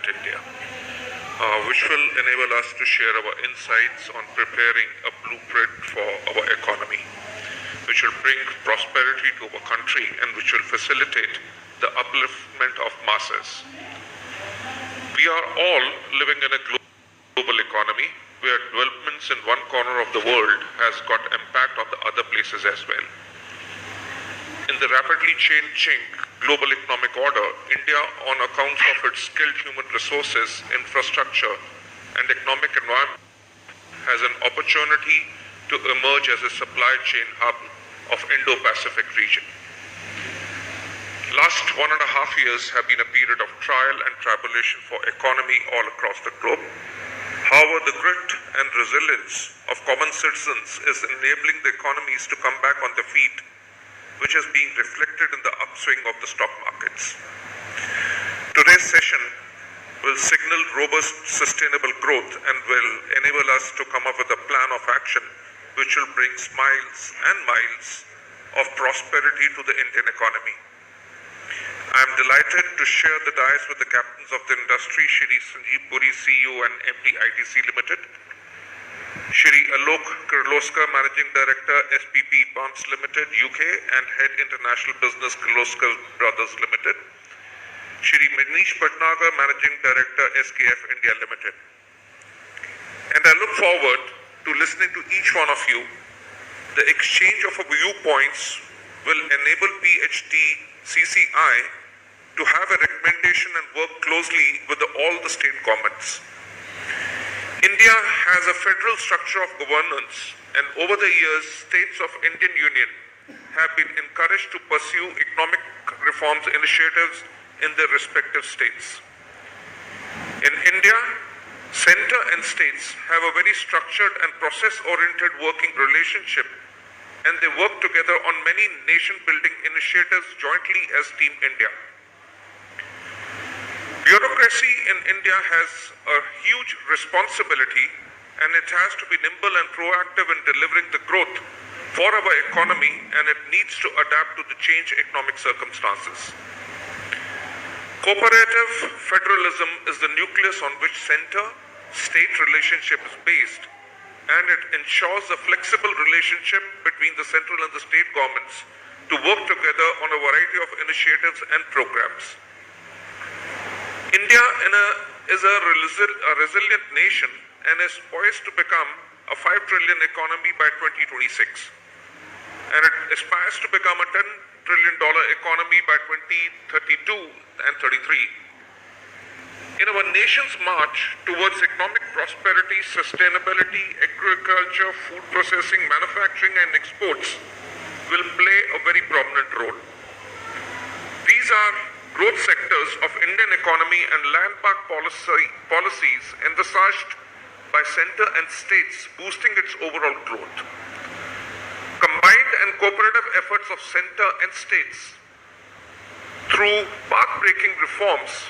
India, which will enable us to share our insights on preparing a blueprint for our economy, which will bring prosperity to our country and which will facilitate the upliftment of masses. We are all living in a global economy where developments in one corner of the world has got impact on the other places as well. In the rapidly changing global economic order, India, on account of its skilled human resources, infrastructure, and economic environment, has an opportunity to emerge as a supply chain hub of Indo-Pacific region. Last 1.5 years have been a period of trial and tribulation for economy all across the globe. However, the grit and resilience of common citizens is enabling the economies to come back on their feet, which is being reflected in the upswing of the stock markets. Today's session will signal robust, sustainable growth and will enable us to come up with a plan of action which will bring smiles and miles of prosperity to the Indian economy. I am delighted to share the dais with the captains of the industry, Shri Sanjeev Puri, CEO and MD ITC Limited, Shri Alok Kirloskar, Managing Director, SPP Pumps Limited, UK, and Head International Business, Kirloskar Brothers Limited, Shri Manish Patnagar, Managing Director, SKF India Limited. And I look forward to listening to each one of you. The exchange of viewpoints will enable PhD CCI to have a recommendation and work closely with all the state governments. India has a federal structure of governance, and over the years, states of Indian Union have been encouraged to pursue economic reforms initiatives in their respective states. In India, center and states have a very structured and process-oriented working relationship, and they work together on many nation-building initiatives jointly as Team India. Bureaucracy in India has a huge responsibility, and it has to be nimble and proactive in delivering the growth for our economy, and it needs to adapt to the changed economic circumstances. Cooperative federalism is the nucleus on which center-state relationship is based, and it ensures a flexible relationship between the central and the state governments to work together on a variety of initiatives and programs. India is a resilient nation and is poised to become a 5 trillion economy by 2026. And it aspires to become a $10 trillion economy by 2032 and 33. In our nation's march towards economic prosperity, sustainability, agriculture, food processing, manufacturing and exports will play a very prominent role. These are growth sectors of Indian economy and landmark policies envisaged by center and states boosting its overall growth. Combined and cooperative efforts of center and states through path-breaking reforms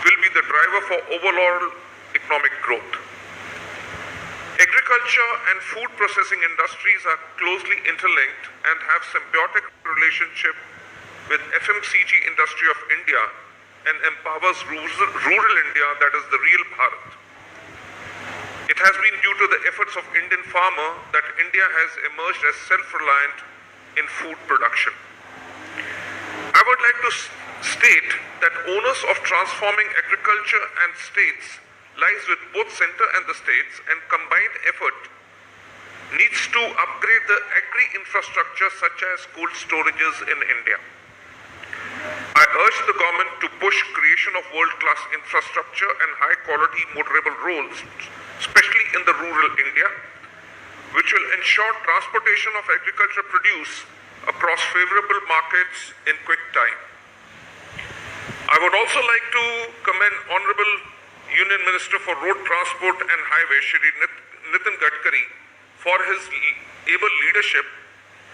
will be the driver for overall economic growth. Agriculture and food processing industries are closely interlinked and have symbiotic relationship with FMCG industry of India and empowers rural India, that is the real Bharat. It has been due to the efforts of Indian farmer that India has emerged as self-reliant in food production. I would like to state that onus of transforming agriculture and states lies with both center and the states, and combined effort needs to upgrade the agri-infrastructure such as cold storages in India. I urge the government to push creation of world-class infrastructure and high-quality motorable roads, especially in the rural India, which will ensure transportation of agriculture produce across favorable markets in quick time. I would also like to commend Honorable Union Minister for Road Transport and Highways, Shri Nitin Gadkari, for his able leadership,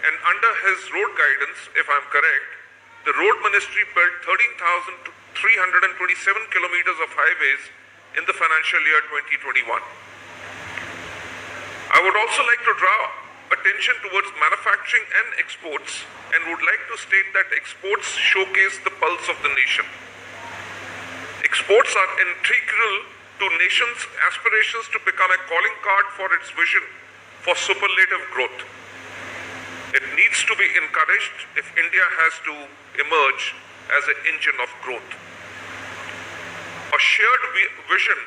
and under his road guidance, if I am correct, the Road Ministry built 13,327 kilometers of highways in the financial year 2021. I would also like to draw attention towards manufacturing and exports, and would like to state that exports showcase the pulse of the nation. Exports are integral to nations' aspirations to become a calling card for its vision for superlative growth. It needs to be encouraged if India has to emerge as an engine of growth. A shared vision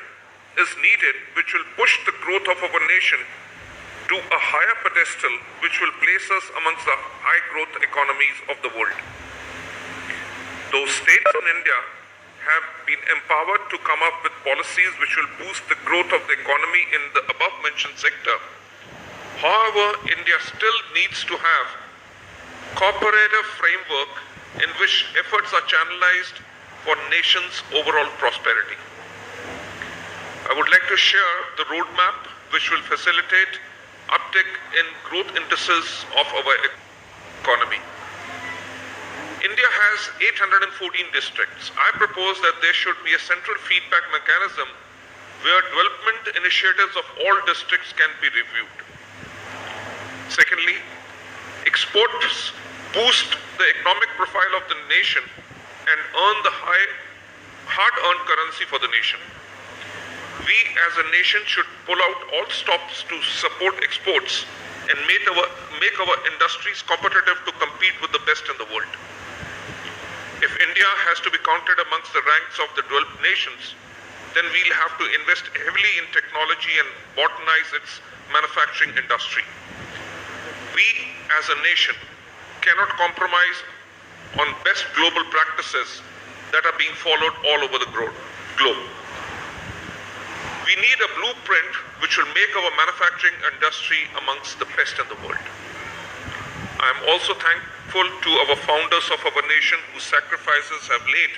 is needed which will push the growth of our nation to a higher pedestal, which will place us amongst the high growth economies of the world. Those states in India have been empowered to come up with policies which will boost the growth of the economy in the above mentioned sector. However, India still needs to have cooperative framework in which efforts are channelized for nation's overall prosperity. I would like to share the roadmap which will facilitate uptick in growth indices of our economy. India has 814 districts. I propose that there should be a central feedback mechanism where development initiatives of all districts can be reviewed. Secondly, exports boost the economic profile of the nation and earn the hard-earned currency for the nation. We as a nation should pull out all stops to support exports and make our industries competitive to compete with the best in the world. If India has to be counted amongst the ranks of the developed nations, then we'll have to invest heavily in technology and modernize its manufacturing industry. We as a nation cannot compromise on best global practices that are being followed all over the globe. We need a blueprint which will make our manufacturing industry amongst the best in the world. I am also thankful to our founders of our nation whose sacrifices have laid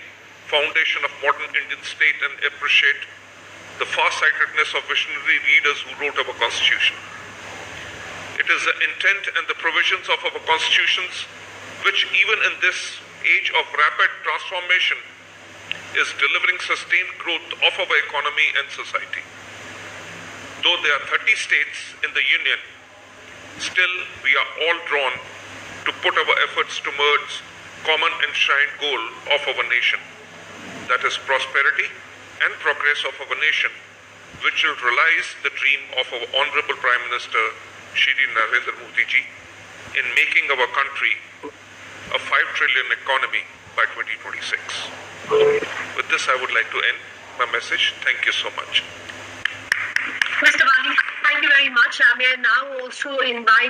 foundation of modern Indian state and appreciate the far-sightedness of visionary leaders who wrote our constitution. It is the intent and the provisions of our constitutions which even in this age of rapid transformation is delivering sustained growth of our economy and society. Though there are 30 states in the Union, still we are all drawn to put our efforts to merge common enshrined goal of our nation, that is prosperity and progress of our nation, which will realize the dream of our Honorable Prime Minister Shri Narendra Modi ji in making our country a 5 trillion economy by 2026. With this, I would like to end my message. Thank you so much. Mr. Bali, thank you very much. May I now also invite